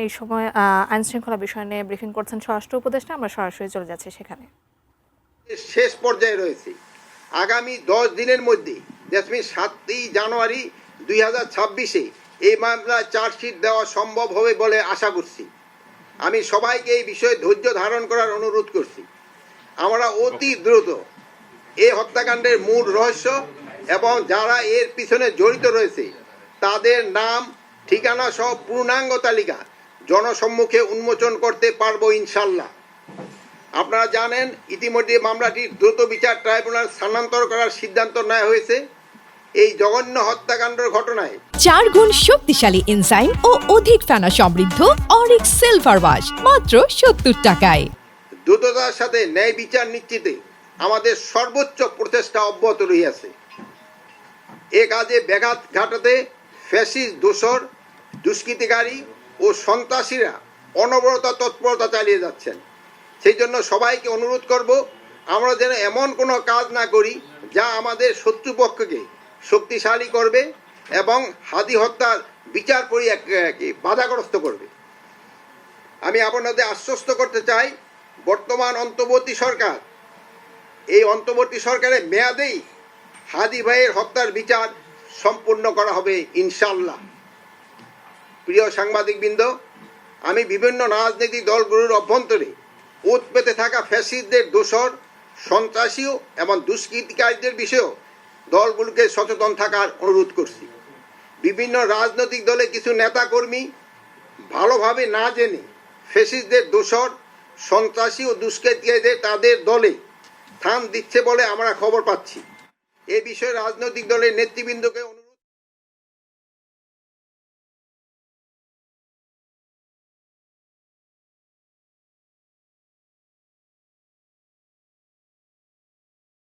এই সময় আইন শৃঙ্খলা বিষয় নিয়ে ব্রিফিং করছেন স্বরাষ্ট্র উপদেষ্টা। আমরা সরাসরি চলে যাচ্ছি সেখানে। শেষ পর্যায়ে রয়েছে। আগামী 10 দিনের মধ্যে, দ্যাট মিনস 7ই জানুয়ারি 2026-এ এই মামলায় চার্জশিট দেওয়া সম্ভব হবে বলে আশা করছি। আমি সবাইকে এই বিষয়ে ধৈর্য ধারণ করার অনুরোধ করছি। আমরা অতি দ্রুত এই হত্যাকাণ্ডের মূল রহস্য এবং যারা এর পিছনে জড়িত রয়েছে তাদের নাম, ঠিকানা সহ পূর্ণাঙ্গ তালিকা জনসম্মুখে উন্মোচন করতে পারবো ইনশাল্লাহ। আপনারা জানেন ইতিমধ্যে মামলাটি দ্রুত বিচার ট্রাইব্যুনাল স্থানান্তর করার সিদ্ধান্ত নেওয়া হয়েছে। এই জঘন্য হত্যাকাণ্ডের ঘটনায় 4 গুণ শক্তিশালী এনজাইম ও অধিক ফেনা সমৃদ্ধ অরিক সিলভার ওয়াশ মাত্র 70 টাকায়। দ্রুততার সাথে ন্যায় বিচার নিশ্চিতে আমাদের সর্বোচ্চ প্রচেষ্টা অব্যাহত রহিয়াছে। এ কাজে ব্যাঘাত ঘটাতে ফ্যাসিস্ট দোসর, দুষ্কৃতিকারী ও সন্ত্রাসীরা অনবরত তৎপরতা চালিয়ে যাচ্ছেন। সেই জন্য সবাইকে অনুরোধ করব, আমরা যেন এমন কোনো কাজ না করি যা আমাদের শত্রুপক্ষকে শক্তিশালী করবে এবং হাদি হত্যার বিচার প্রক্রিয়াকে বাধাগ্রস্ত করবে। আমি আপনাদের আশ্বস্ত করতে চাই, বর্তমান অন্তর্বর্তী সরকার, এই অন্তর্বর্তী সরকারের মেয়াদেই হাদি ভাইয়ের হত্যার বিচার সম্পূর্ণ করা হবে ইনশাল্লাহ। প্রিয় সাংবাদিকবৃন্দ, আমি বিভিন্ন রাজনৈতিক দলগুলোর অভ্যন্তরে ওত পেতে থাকা ফ্যাসিস্টদের দোসর, সন্ত্রাসী এবং দুষ্কৃতিকারীদের বিষয়েও দলগুলোকে সচেতন থাকার অনুরোধ করছি। বিভিন্ন রাজনৈতিক দলে কিছু নেতাকর্মী ভালোভাবে না জেনে ফ্যাসিস্টদের দোসর, সন্ত্রাসী ও দুষ্কৃতিকারীদের তাদের দলে স্থান দিচ্ছে বলে আমরা খবর পাচ্ছি। এ বিষয়ে রাজনৈতিক দলের নেতৃবৃন্দকে